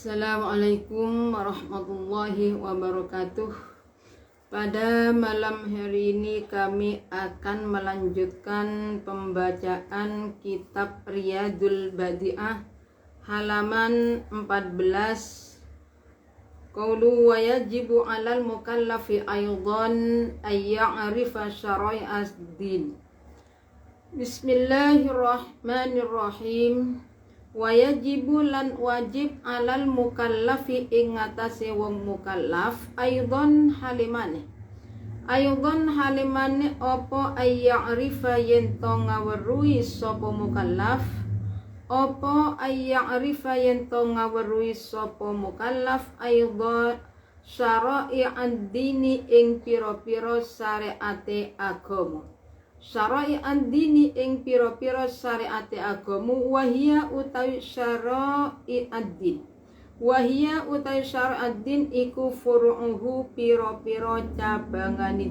Assalamualaikum warahmatullahi wabarakatuh. Pada malam hari ini kami akan melanjutkan pembacaan kitab Riyadul Badi'ah halaman 14. Qaulu wa yajibu 'alal mukallafi aydan ay ya'rifa syara'i'ad din. Bismillahirrahmanirrahim. Wa yajibu lan wajib alal mukallafi ing ngatasi wong mukallaf aidon halimane apa ayya'rifa yen to ngaweruhi sapa mukallaf aidon syara'i'ad dini ing pira-pira syariate agama. Syara'i'ad dini ing pira-pira syariate agama wahia utawi syara'i'ad din. Wahia utawi syari'ad din iku furu'uhu pira-pira cabangane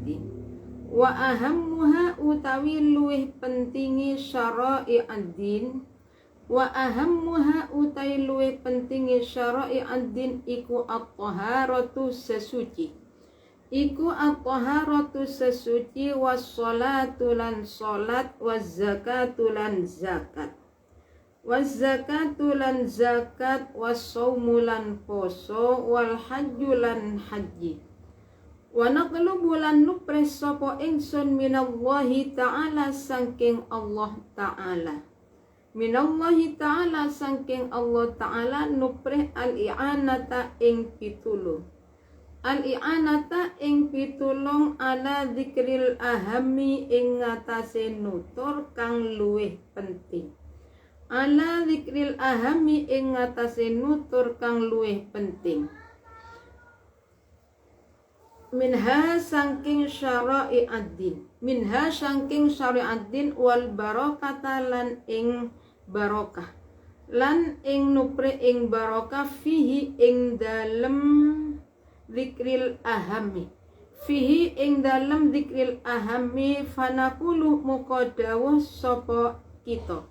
din. Wa ahammuha utawi luwih pentingi syara'i'ad din. Iku at-taharatu sesuci. Sesuci was-sholatu lan sholat was-zakatu lan zakat was-saumu lan poso wal-hajju lan haji. Wa naqlubu lan nupres sapa ingsun minallahi ta'ala saking Allah ta'ala. Minallahi ta'ala saking Allah ta'ala nuprih al-i'anata ing pitulung. Al-i'anata ing pitulung ala dzikril ahami ing ngatasé nutur kang luwih penting. Minha saking syara'i'ad din wal barakata lan ing barokah lan ing nupri ing barokah fihi ing dalem dzikril ahami fanakulu muqaddawu sapa kita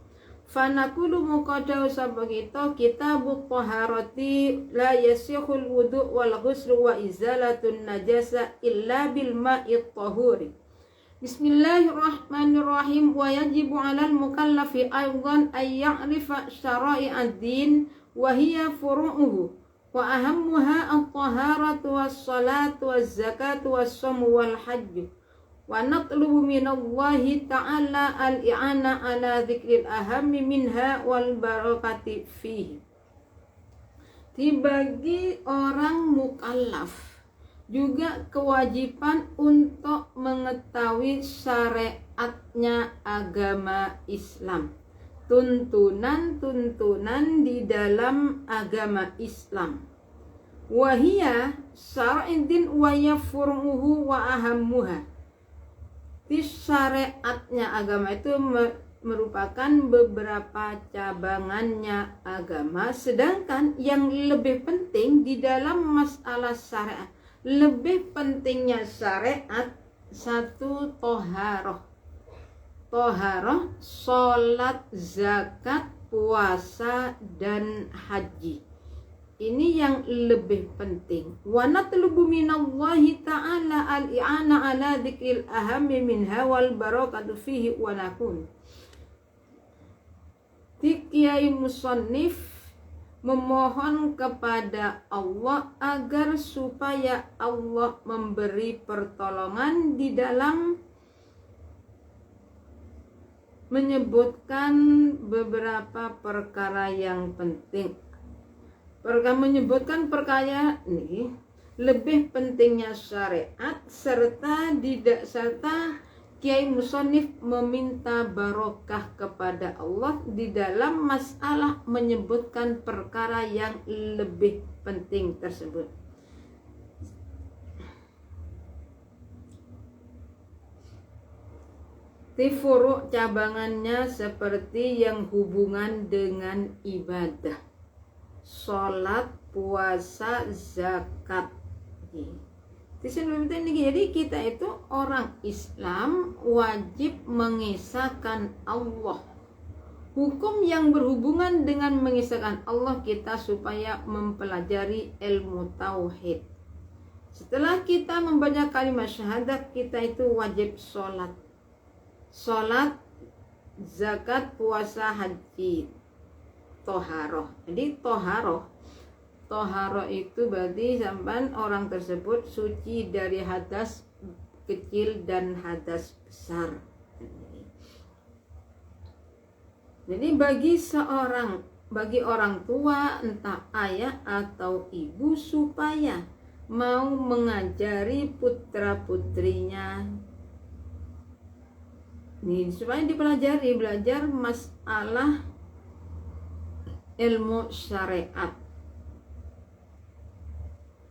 kitabut taharati la yasihul wudu wal ghuslu wa izalatun najasa illa bil ma'it tahuri. Bismillahirrahmanirrahim. Wa yajibu 'alal mukallafi aydan ay ya'rifa syara'i'ad din wa hiya furu'uhu wa ahammuha at-taharatu was-salatu waz-zakatu was-shaumu wal-hajju. Wa natlubu minallahi ta'ala al-i'ana ala dzikril ahami minha wal barakati fihi. Dibagi orang mukallaf juga kewajiban untuk mengetahui syariatnya agama Islam. Tuntunan di dalam agama Islam. Wahia syar'iddin wa yafru'uhu wa ahammuha. Di syariatnya agama itu merupakan beberapa cabangannya agama, sedangkan yang lebih penting di dalam masalah syariat, lebih pentingnya syariat satu toharoh, sholat, zakat, puasa, dan haji. Ini yang lebih penting. Wa natlubu minallahi ta'ala al-i'ana ala dzikril ahami minha wal barakatu fihi wa nakun. Kiai musannif memohon kepada Allah agar supaya Allah memberi pertolongan di dalam menyebutkan beberapa perkara yang penting. Menyebutkan perkara ini lebih pentingnya syariat serta Kiai Musannif meminta barokah kepada Allah di dalam masalah menyebutkan perkara yang lebih penting tersebut. Furu' cabangannya seperti yang hubungan dengan ibadah, sholat, puasa, zakat. Jadi kita itu orang Islam wajib mengisahkan Allah, Hukum yang berhubungan dengan mengisahkan Allah kita supaya mempelajari ilmu tauhid. Setelah kita membaca kalimat syahadat, kita itu wajib sholat, zakat, puasa, haji, toharoh. Jadi toharoh itu berarti sampai orang tersebut suci dari hadas kecil dan hadas besar. Jadi bagi orang tua, entah ayah atau ibu, supaya mau mengajari putra-putrinya, supaya belajar masalah ilmu syariat,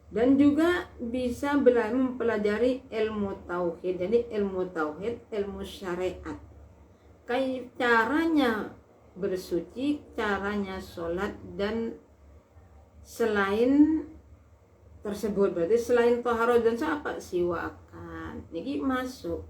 dan juga bisa mempelajari ilmu tauhid. Jadi ilmu tauhid, ilmu syariat, kayak caranya bersuci, caranya sholat, dan selain tersebut berarti selain toharoh dan apa siwakan ini masuk.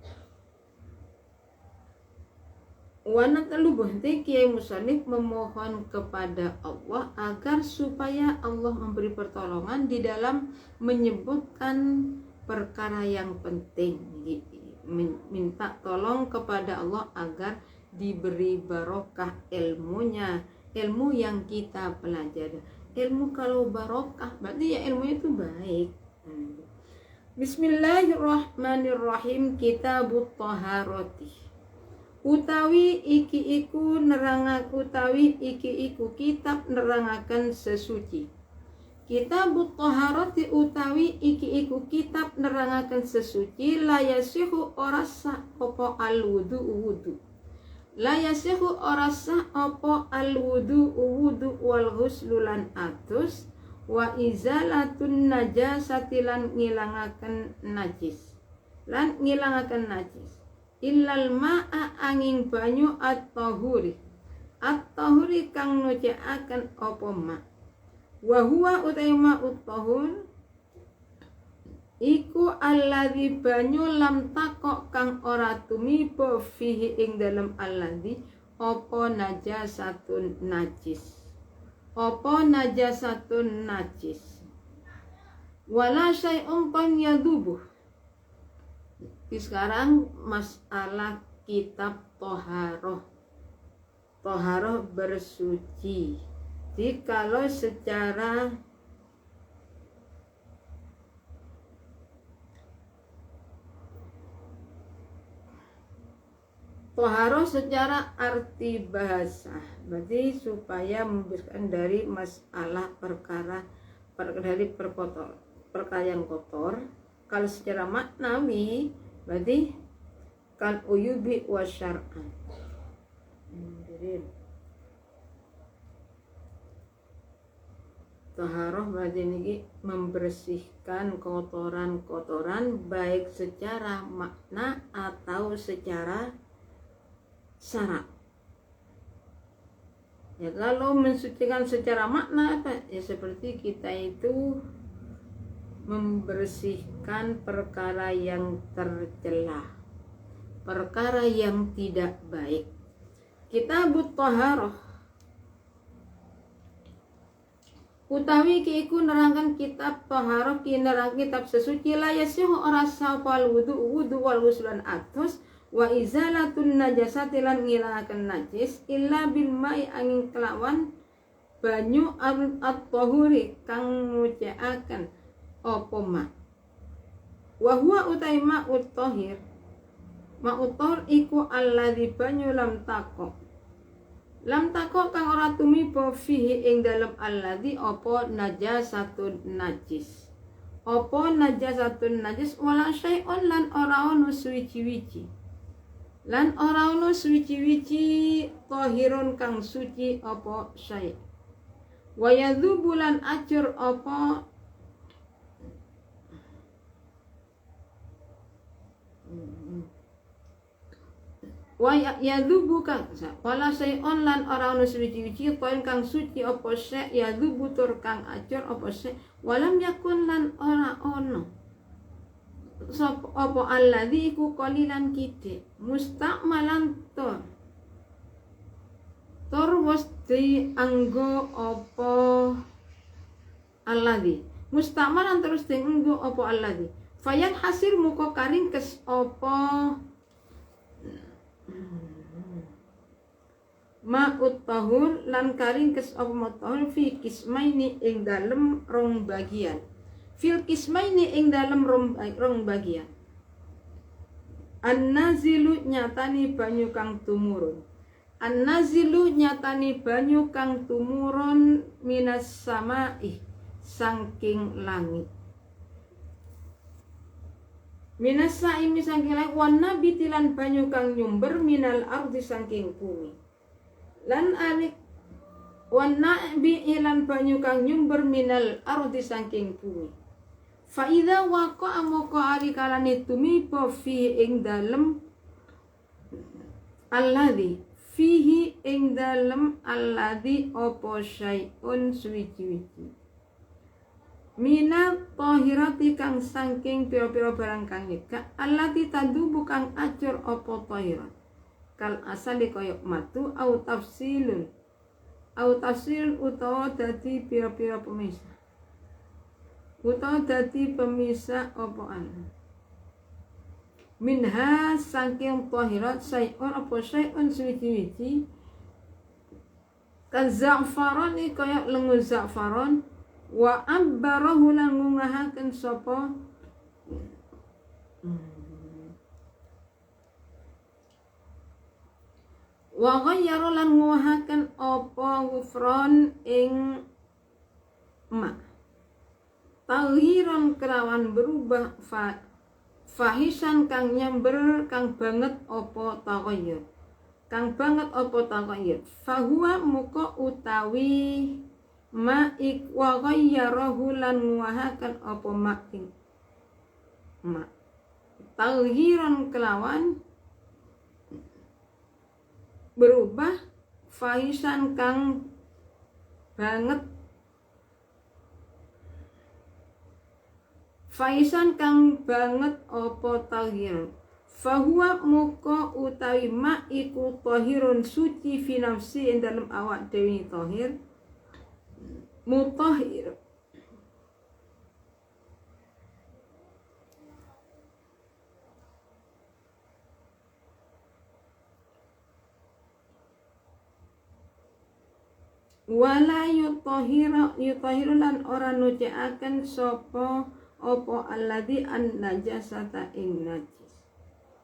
Wanat lubuhti Kiai Musannif memohon kepada Allah agar supaya Allah memberi pertolongan di dalam menyebutkan perkara yang penting. Minta tolong kepada Allah agar diberi barokah ilmunya, ilmu yang kita pelajari. Ilmu kalau barokah berarti ya ilmu itu baik. Bismillahirrahmanirrahim. Kitabut Taharati. Utawi iki iku kitab nerangaken sesuci. Kitabut Taharati utawi iki iku kitab nerangaken sesuci. La yasihu ora sah apa wudu. La yasihu ora sah apa wudu wal ghuslu lan atus, wa izalatun najasati lan ngilangaken najis. Illal ma'a angin banyu at-tahuri kang nucaaken apa ma. Wa huwa utaima ut-tahur iku alladzi banyu lam takok kang ora tumiba fihi ing dalem alladzi apa najasatun najis. Wala syai'un pan yadubuh. Sekarang masalah kitab toharoh bersuci. Jadi kalau secara toharoh secara arti bahasa berarti supaya memberikan dari masalah perkara yang kotor. Kalau secara maknawi berarti kal uyubi wa syar'an. Jadi taharah berarti ini membersihkan kotoran-kotoran baik secara makna atau secara syarat. Ya kalau mensucikan secara makna apa? Ya seperti kita itu membersihkan perkara yang tercela, perkara yang tidak baik. Kitabut Taharah utawi ki iku nerangkan kitab Taharah, nerang kitab sesuci. La yasihu ora sapa wudu wal ghuslan atus, wa izalatun najasati lan ngilangaken najis illa bil ma'i angin kelawan banyu at-tahuri kang ngucaaken apa ma. Wa huwa utai ma'ut tahir. Ma'ut tahir iku alladzi banyu lam takok kang ora tumiba fihi ing dalem alladzi apa najasatun najis. Apa najasatun najis wala syai'un lan ora ono suci-wici. Tahirun kang suci apa syai'. Wa yadhubu lan acur apa wa yadhubu kang wala syai'un lan ora ono suci-wici kang suci apa syai' yadhubu tur kang acur apa syai' walam yakun lan ora ono sapa apa alladzi iku qalilan kite musta'malan tur di anggo apa alladhi musta'malan terus di anggo apa alladhi fayan hasir muka karingkes apa ma'ut tahur lan karingkes apa ma'ut fi kismaini ing dalem rong bagian fil kismaini ing dalem rong bagian an-nazilu nyatani banyu kang tumurun an-nazilu nyatani banyu kang tumurun minas samai saking langit minas saimi saking langit wan nabitilan banyu kang nyumber minal ardi saking bumi lan alik wan nabi'ilan banyu kang nyumber minal ardi saking bumi fa idza waqa'a moko ari kalane tumiba fi ing dalem alladzi fihi ing dalem alladzi apa syai'un suwi-wiji minat tahirati kang saking pira-pira barang kang nyegah allati tadubu kang acur apa tahirat kal asali kaya matu au tafsilun utawa dadi pira-pira pemisah utawa dadi pemisah apa ana minha saking tahirat syai'un apa syai'un suwi-wiji kan za'faran kaya lengu za'faran wa abbarahu lan ngungahaken sapa wa ghayyara lan ngungahaken apa ghufran ing ma taghiran kelawan berubah fahisan kang nyamber kang banget apa taghayyur kang banget apa taghayyur fahuwa muka utawi ma'ik wa ghayyarahu lan nguahakan apa ma'ik ma taghiran kelawan berubah fahisan kang banget apa taghir fahuwa muka utawi ma'iku tahirun suci fi nafsi ing dalam awak dewi tahir mutahhir wala yutahiru lan ora nucaaken sapa apa alladzi an najasata ing najis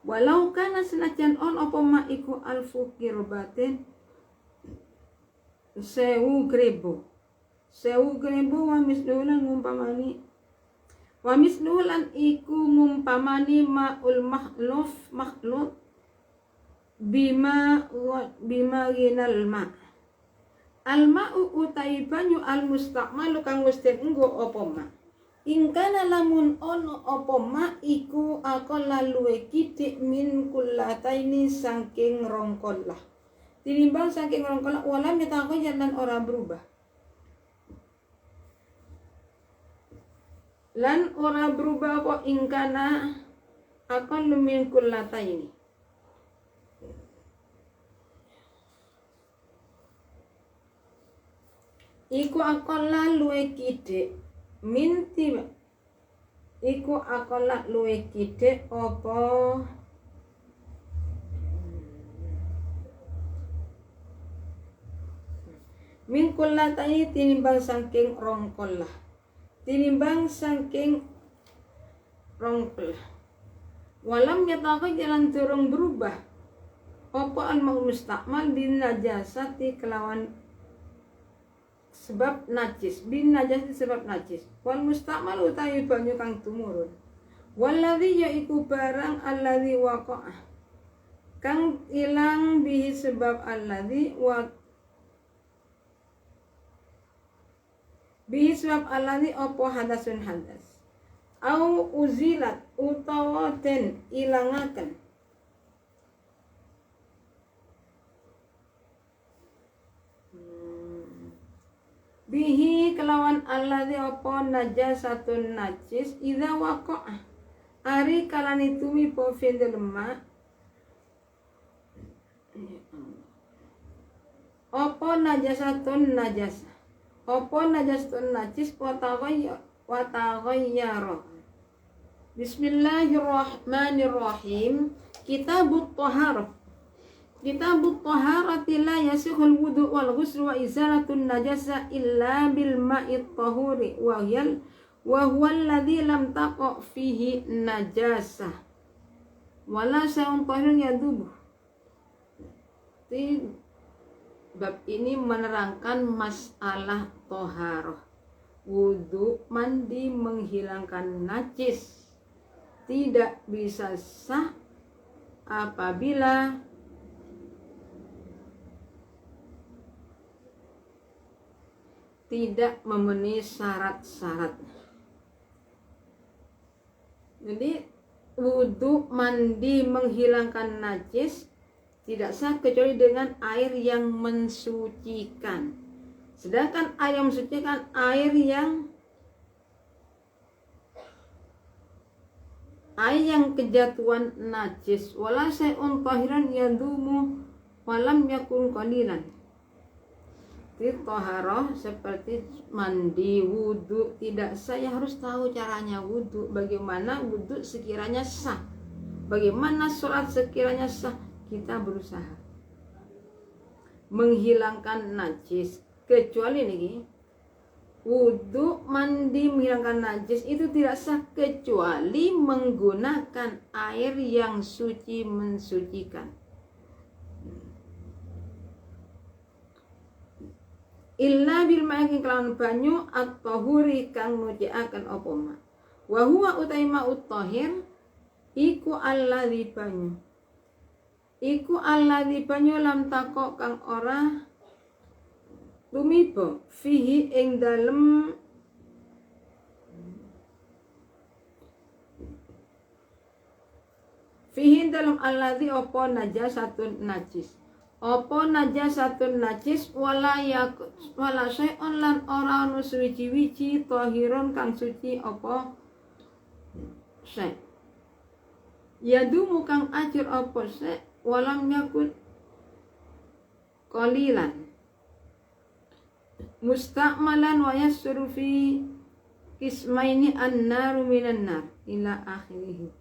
walau kana senajan on apa ma iku alfu kirbatin 1000 grebo wa mislulan ngumpamani wa mislulan iku ngumpamani ma'ul makhluf bima ginal ma al-ma'u utai banyu al-musta'malu kang wis dienggo apa ma ingkana lamun ono apa ma iku aqalla luwe kitik min kullataini saking rongkolah tinimbang saking rongkolah wala mitaqayyan lan ora berubah lan ora berubah apa ingkana aqallu min kullataini iku aqalla luwe kitik minti iku aqalla luwe kitik apa min kullatai tinimbang saking rongkolah walam yataqay jalan turung berubah apa al-ma'ul musta'mal bin najasati kelawan sebab najis bin najis sebab najis wal musta'mal utawi banyu kang tumurun walladzi yaiku barang alladzi waqa'ah kang ilang bihi sebab alladzi wa bihi sebab alladzi apa hadasun hadas au uzilat utawa den ilangaken bihi kelawan alladzi apa najasatun najis idza waqa'a ari kalani tumiba fil ma Apa najasatun najasah, apa najasatun najis wataghayyara. Bismillahirrahmanirrahim. Kitabut Thaharah. Kitabut Thaharati la yasihul wudu wal ghusl wa izalatun najasa illa bil ma'it tahuri wa huwa alladhi lam taqa fihi najasah wala syai'un tahirun yadubuh. Bab ini menerangkan masalah toharoh, wudu, mandi, menghilangkan najis tidak bisa sah apabila tidak memenuhi syarat-syarat. Jadi wudu, mandi, menghilangkan najis tidak sah kecuali dengan air yang mensucikan. Sedangkan air yang mensucikan air yang kejatuhan najis. Wala syai'un tahiran yadumu walam yakun qalilan. Taharah seperti mandi, wudu tidak sah. Ya harus tahu caranya wudu. Bagaimana wudu sekiranya sah, bagaimana sholat sekiranya sah. Kita berusaha menghilangkan najis, kecuali nih wudu, mandi, menghilangkan najis itu tidak sah kecuali menggunakan air yang suci mensucikan. Illa bil ma'i kelawan banyu at-tahuri kang nuciaken apa ma. Wa huwa utaima ut-tahir iku alladzi banyu. Iku alladzi banyu lam takok kang ora tumiba fihi ing dalem alladzi apa najasatun najis. Apa najasatun najis wala syai'un lan ora ono suci-wici tahirun kang suci apa syai'. Yadumu kang ajur apa syai' walam yakun qalilan musta'malan wa yasru fi kismaini an-naru minan nar ila akhirih.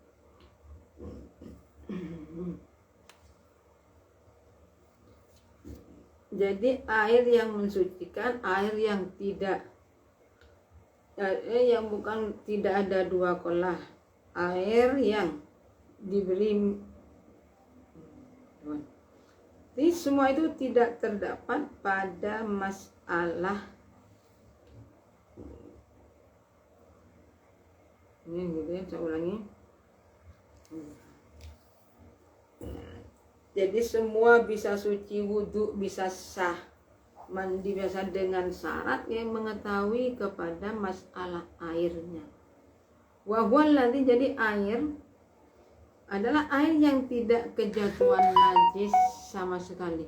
Jadi air yang mensucikan, air yang tidak ada dua kolah, air yang diberi. Jadi semua itu tidak terdapat pada masalah ini gitu ya, saya ulangi. Jadi semua bisa suci, wudu bisa sah, mandi biasa dengan syarat yang mengetahui kepada masalah airnya. Wa huwa alladzi, jadi air adalah air yang tidak kejatuhan najis sama sekali.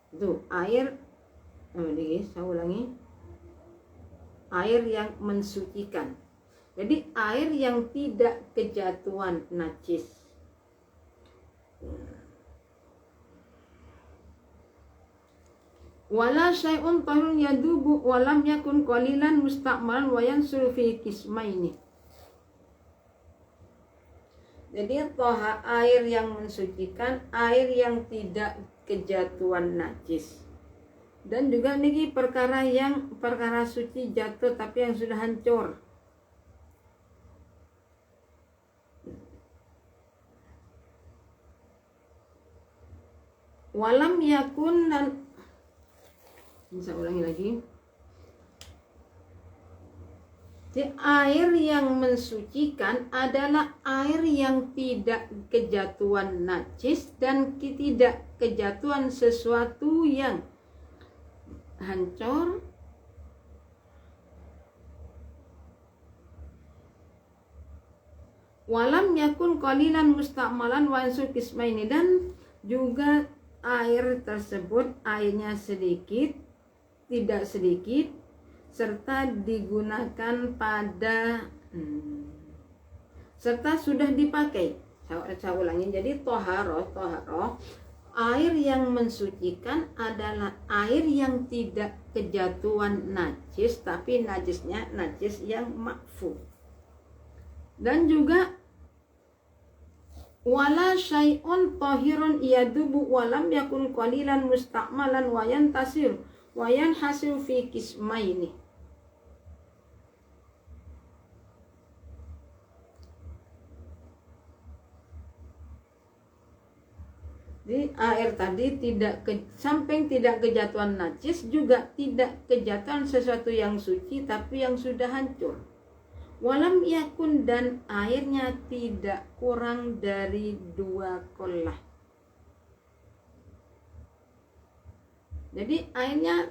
Itu air, saya ulangi, air yang mensucikan. Jadi air yang tidak kejatuhan najis. Wala syai'un tahirun yadubu walam yakun qalilan musta'malan wa yansuru fi kismaini. Jadi toha air yang mensucikan, air yang tidak kejatuhan najis. Dan juga niki perkara suci jatuh tapi yang sudah hancur. Walam yakun, dan bisa ulangi lagi. Jadi air yang mensucikan adalah air yang tidak kejatuhan najis dan tidak kejatuhan sesuatu yang hancur walam yakun qalilan musta'malan wa ansul kismaini, dan juga air tersebut airnya sedikit, tidak sedikit, serta digunakan pada serta sudah dipakai. Saya ulangi, jadi toharoh Air yang mensucikan adalah air yang tidak kejatuhan najis, tapi najisnya najis yang makfu. Dan juga wala syai'un tahirun yadubu walam yakun qalilan musta'malan wa yantasir wa yanhasir fi qismaini. Jadi air tadi samping tidak kejatuhan najis, juga tidak kejatuhan sesuatu yang suci tapi yang sudah hancur. Walam yakun, dan airnya tidak kurang dari 2 qollah. Jadi airnya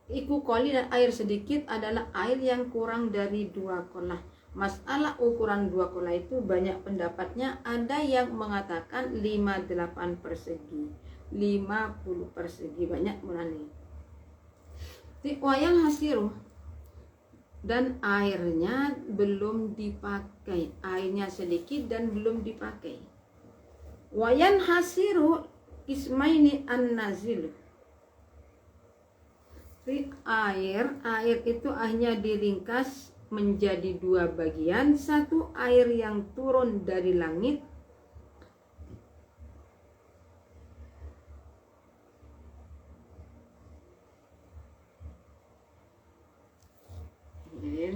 iku qoli, dan air sedikit adalah air yang kurang dari 2 qollah. Masalah ukuran 2 qollah itu banyak pendapatnya. Ada yang mengatakan 58 persegi, 50 persegi, banyak mulai. Wayang hasiru, dan airnya belum dipakai, airnya sedikit dan belum dipakai. Wayan hasiru ismaini an-nazil. Air itu hanya diringkas menjadi 2 bagian. Satu, air yang turun dari langit,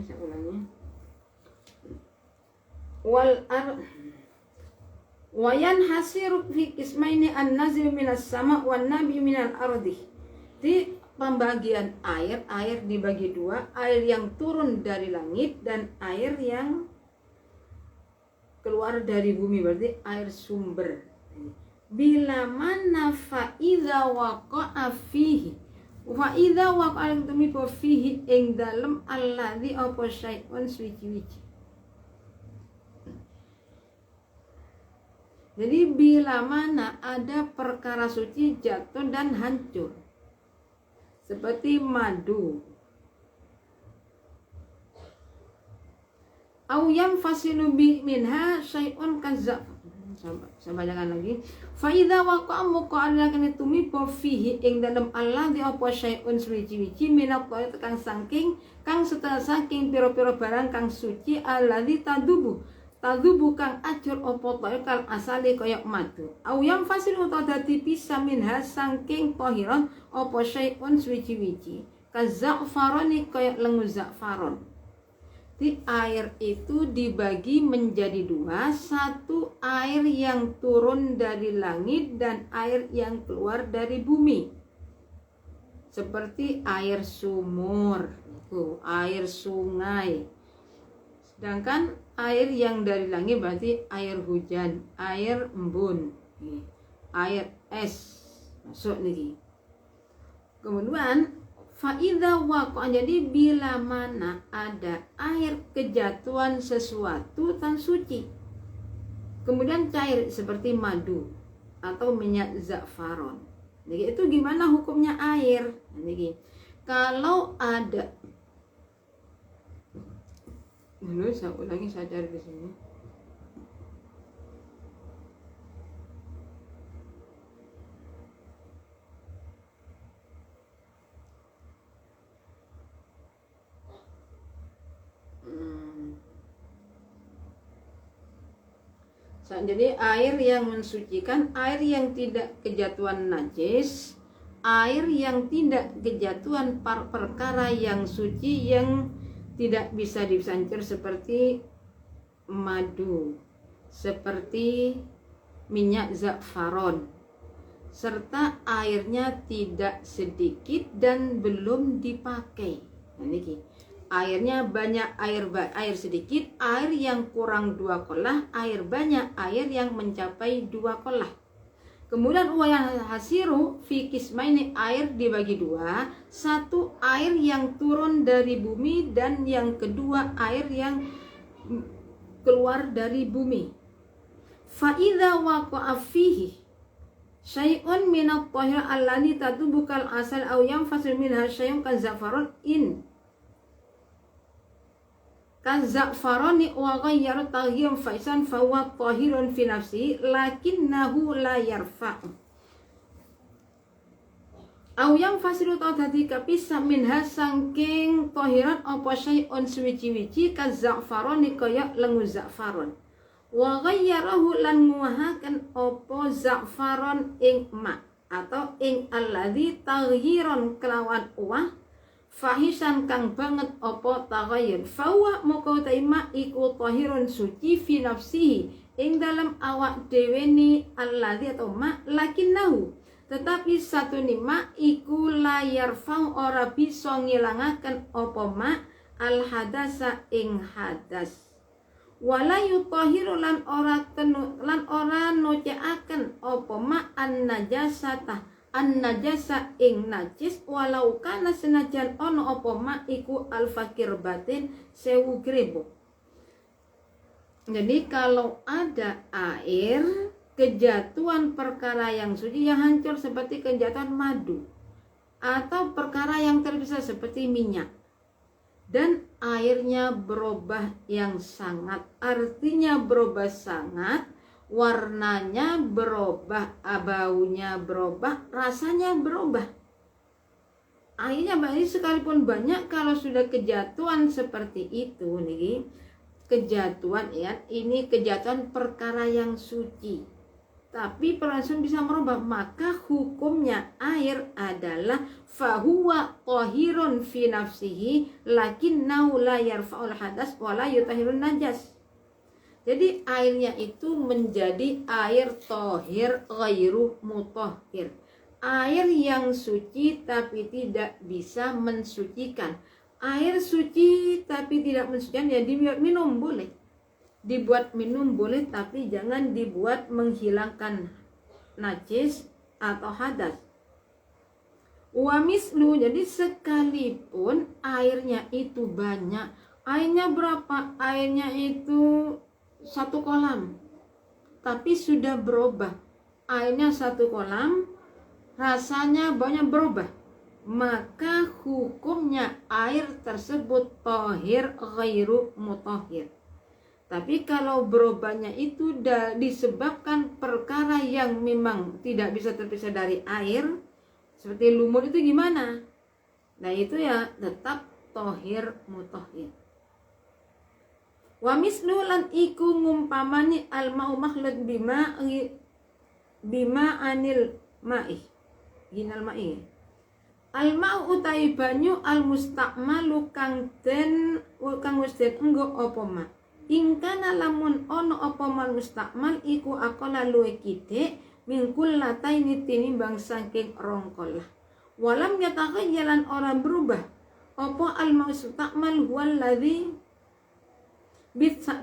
saya ulangi. Wayan hasiru fi ismaini an-nazil minas sama wan nabi minal ardi. Di pembagian air dibagi 2, air yang turun dari langit dan air yang keluar dari bumi, berarti air sumber. Bila mana fa'idha waqa'a fihi, fa'idha waqa'a tumipo fihi ing dalem alladhi apa syai'un suci-wici. Jadi bila mana ada perkara suci jatuh dan hancur, seperti madu, au yang fasilu bi minha syai'un kazzab. Saya bacakan lagi. Fa idza waqa'a muqa'alakan tumipo fihi ing dalam Allah di apa syai'un suci-wici minat kang saking kang setengah saking pira-pira barang kang suci alladzi tadubu kang acur opo toy kal asali koyok madu. Au yang fasil utawa dadi pisah minha saking tohiron opo syai'un suci-wici kaza'faroni koyok lengu za'faron. Di air itu dibagi menjadi 2, satu air yang turun dari langit dan air yang keluar dari bumi, seperti air sumur, air sungai. Sedangkan air yang dari langit berarti air hujan, air embun, air es masuk nih. Kemudian fa'idha waqa'a, jadi bila mana ada air kejatuhan sesuatu tan suci, kemudian cair seperti madu atau minyak za'faron. Jadi itu gimana hukumnya air? Jadi kalau ada, dulu saya ulangi, sadar di sini. Jadi air yang mensucikan, air yang tidak kejatuhan najis, air yang tidak kejatuhan perkara yang suci yang tidak bisa disancur seperti madu, seperti minyak za'faron, serta airnya tidak sedikit dan belum dipakai. Nah, ini airnya banyak, air sedikit, air yang kurang 2 qollah, air banyak, air yang mencapai 2 qollah. Kemudian wayang hasiru fi qismaini, air dibagi 2, satu air yang turun dari bumi dan yang kedua air yang keluar dari bumi. Fa idza waqa'a fihi syai'un min at-tahir alladhi tatubu kal asal aw yanfasil minha syai'un kazzafaron kazzafaroni wa ghayyaru taghyiran faisan fa huwa tahirun fi nafsi lakinnahu la yarfa'u. Au yang fasilu tau dadi kapisah minha sangking tohiran apa syai'un suwici-wici ka za'faroni kaya lengu za'faron. Wa ghayyarahu lan nguwahaken apa za'faron ing ma atau ing alladzi taghyiron kelawan uwah fahisan kang banget apa taghayyur. Fawa moko taima iku tohirun suci fi nafsihi ing dalam awak dhewe ni alladzi atau ma lakinnahu tetapi satu nima iku layar fang ora bisa ngilangaken apa ma al hadasa ing hadas wala yutahiru lan ora nocekaken apa ma an najasa ing najis walau kana senajan ono apa ma iku al fakir batin 1000 ribu. Jadi kalau ada air kejatuhan perkara yang suci yang hancur seperti kejatuhan madu atau perkara yang terpisah seperti minyak dan airnya berubah yang sangat, artinya berubah sangat, warnanya berubah, baunya berubah, rasanya berubah. Airnya banyak sekalipun banyak, kalau sudah kejatuhan seperti itu nih, kejatuhan ya, ini kejatuhan perkara yang suci tapi langsung bisa merubah, maka hukumnya air adalah fahuwa tahirun fi nafsihi lakinnahu la yarfa'ul hadas wa la yutahhirun najas. Jadi airnya itu menjadi air tahir ghairu mutahhir, air yang suci tapi tidak bisa mensucikan. Air suci tapi tidak mensucikan ya diminum boleh, dibuat minum boleh, tapi jangan dibuat menghilangkan najis atau hadas. Wa mislu, jadi sekalipun airnya itu banyak, airnya berapa? Airnya itu 1 kolam, tapi sudah berubah. Airnya 1 kolam, rasanya banyak berubah, maka hukumnya air tersebut tahir ghairu mutahhir. Tapi kalau berubahnya itu disebabkan perkara yang memang tidak bisa terpisah dari air, seperti lumut itu gimana? Nah itu ya tetap tahir mutahhir. Wa mislu lan iku ngumpamani al ma'u makhlud bima anil ma'i. Ginal ma'i. Al ma'u utai banyu al musta'malu kang wis den enggo apa ma. Ingkana lamun ono apa mal mustakmal iku akola luwe kite mingkul lataini tinimbang saking rongkolah walam yatakai jalan orang berubah apa al mustakmal huwaladzi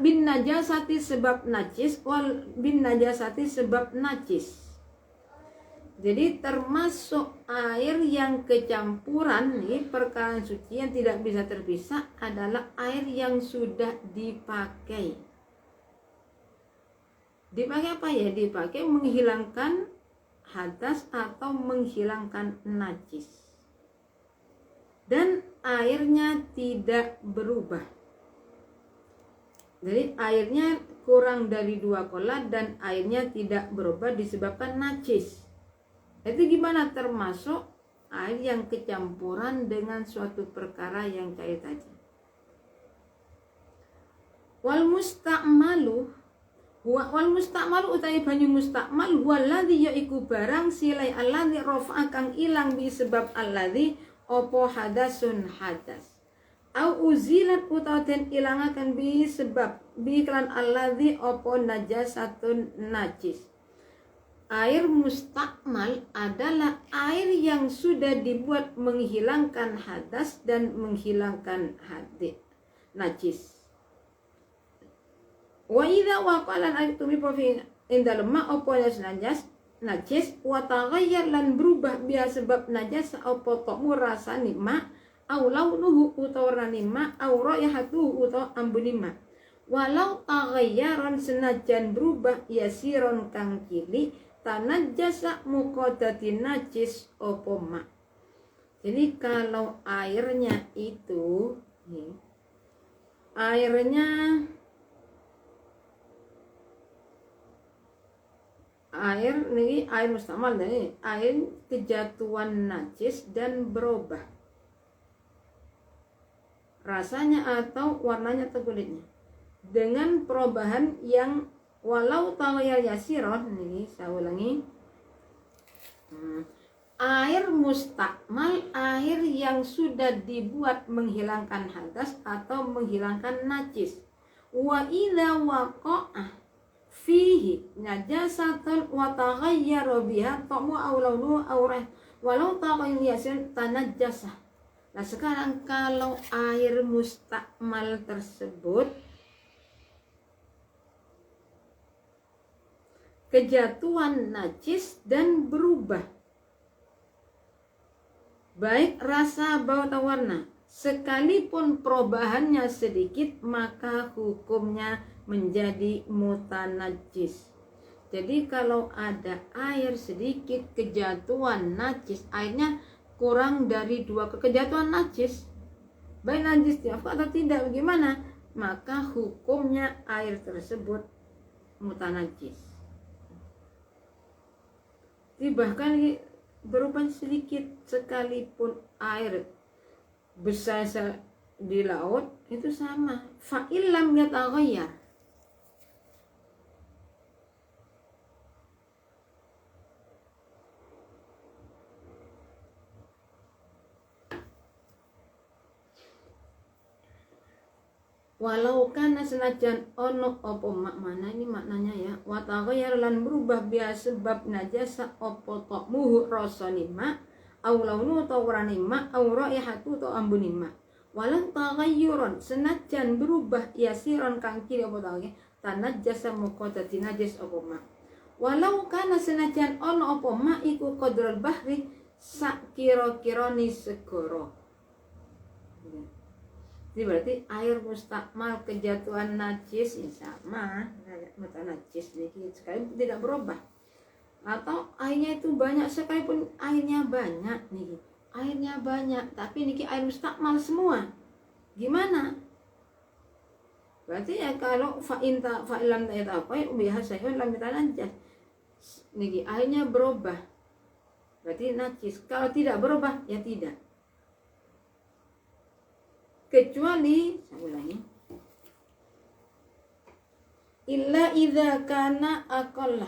bin najasati sebab najis wal bin najasati sebab najis. Jadi termasuk air yang kecampuran nih, perkara suci yang tidak bisa terpisah adalah air yang sudah dipakai. Dipakai apa ya? Dipakai menghilangkan hadas atau menghilangkan najis. Dan airnya tidak berubah. Jadi airnya kurang dari 2 kola dan airnya tidak berubah disebabkan najis. Itu gimana? Termasuk air yang kecampuran dengan suatu perkara yang cair tadi. Wal musta'malu utai banyu musta'mal waladhi yaiku barang silai alladhi rafa'a kang ilang bi sebab alladhi opo hadasun hadas. Au uzilat utaten ilangakan bi sebab bi klan alladhi opo najasatun najis. Air mustakmal adalah air yang sudah dibuat menghilangkan hadas dan menghilangkan najis. Wa idza waqalan aitumi fi indal ma apa najis wa taghayyar lan berubah biha sebab najas apa ta'mu rasane ma au launuhu utawa warnane ma au raihatuhu utawa ambune ma. Walau taghayyaran senajan berubah yasiron kang cilik tanajjasa muqaddatin najis opo ma. Jadi kalau airnya itu airnya air nih, air mustamal nih, air kejatuhan najis dan berubah rasanya atau warnanya atau kulitnya dengan perubahan yang walau taghayyar yasiron. Nih saya ulangi, air mustakmal, air yang sudah dibuat menghilangkan hadas atau menghilangkan najis. Wa idza waqa'a fihi najasatun wa taghayyara biha ta'mu aw launu aw rih walau taghayyar yasir tanajjasa. Nah sekarang kalau air mustakmal tersebut kejatuhan najis dan berubah baik rasa, bau atau warna, sekalipun perubahannya sedikit, maka hukumnya menjadi mutanajis. Jadi kalau ada air sedikit kejatuhan najis, airnya kurang dari 2 kejatuhan najis, baik najis diafkar atau tidak, bagaimana? Maka hukumnya air tersebut mutanajis. Bahkan berubah sedikit, sekalipun air besar di laut itu sama. Fa'ilam yataghayyar, walau kana senajan ono opo makna ini maknanya ya, wa taghayyar lan berubah biasa sebab najasa opo ta'muhu rasane ma au launu ta warane ma au raihatu ta ambune ma. Walau taghayyuran senajan berubah yasiron kang kiri opo taghayyar tanajasa muqaddati najis opo ma. Walau kana senajan ono opo ma iku qadrul bahri sak kira-kirane segara. Jadi berarti air mustakmal kejatuhan najis ya sama, mutanajis nih, sekali tidak berubah. Atau airnya itu banyak, sekalipun airnya banyak nih, airnya banyak, tapi niki air mustakmal semua, gimana? Berarti ya kalau fa'ilam ta'at apa ya biasa ya lam mutanajis, niki airnya berubah, berarti najis. Kalau tidak berubah ya tidak. Kecuali, saya ulangi, illa idza kana aqalla,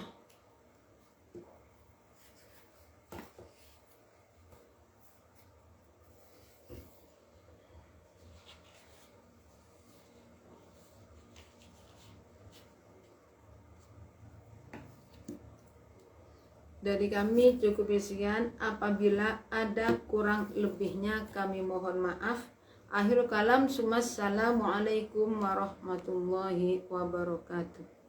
dari kami cukup sekian. Apabila ada kurang lebihnya kami mohon maaf. Akhirul kalam, assalamualaikum warahmatullahi wabarakatuh.